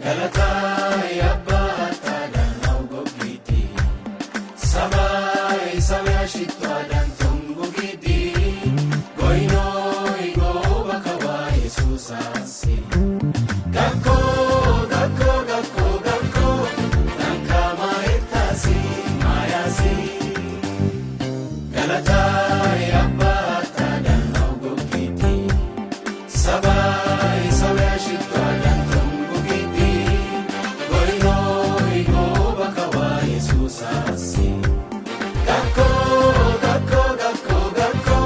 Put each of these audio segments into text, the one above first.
Galatai abbata danau gogiti Sabai sabya shitwa dan tumbugiti Goinoi go bakawa Jesus asi Gakko gakko gakko gakko Nankama etasi mayasi Galatai abbata danau gogiti Sabai sabya shitwa dan Sasi Gakko gakko gakko gakko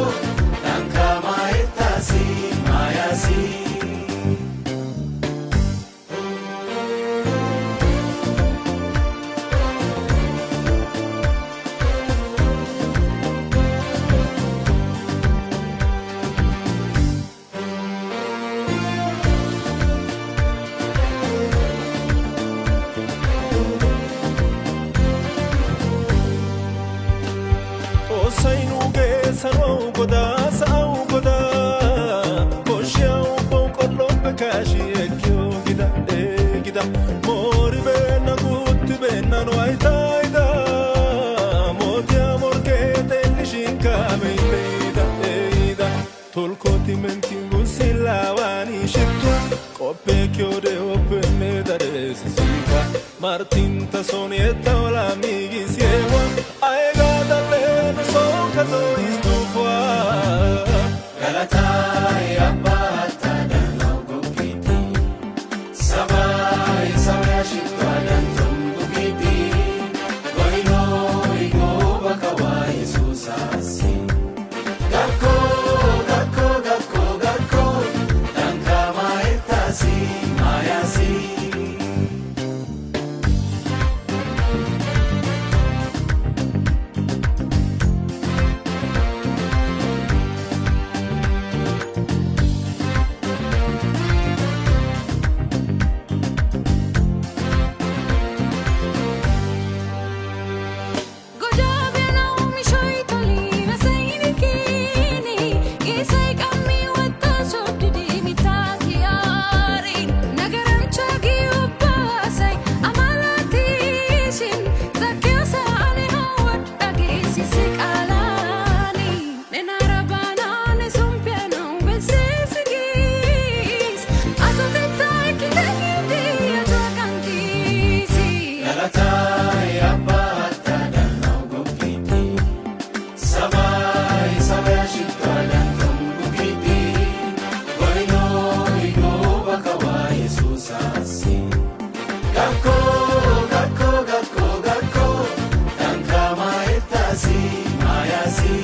Nankama etasi mayasi Sarau goda sau goda Koshau bokolo bekashi ekyo gida gida Mori bena gutti bena no aitaida Moti amor que te nishinka meida eida Tolkoti mentingu silavani shitwa Kope kyode opene dare sisiva Martin tasonieta ola migi siewa Aega dale no son katois Galatai abbata danau gogiti Sabai sabya shitwa dan tumbugiti Goinoi go bakawa Jesus asi Gakko gakko gakko gakko Nankama etasi mayasi Galatai abbata danau gogiti Sabai sabya shitwa dan tumbugiti Goinoi go bakawa Jesus asi Gakko gakko gakko gakko Nankama etasi mayasi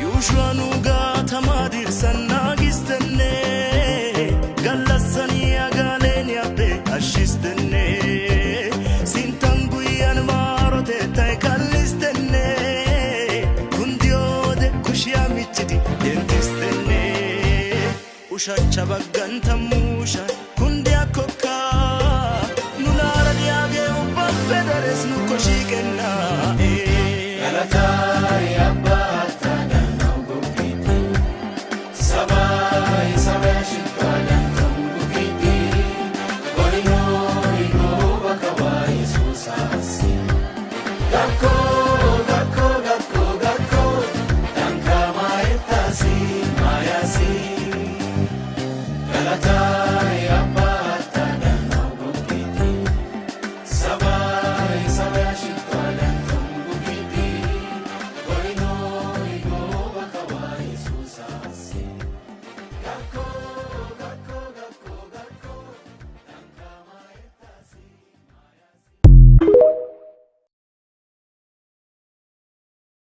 Yushwanuga tamadir sanagistenne Galasani agaleni abe ashistenne Sintanguyan marote taikalistenne Kundiode kushia michiti dentistenne Ushacha baggantamu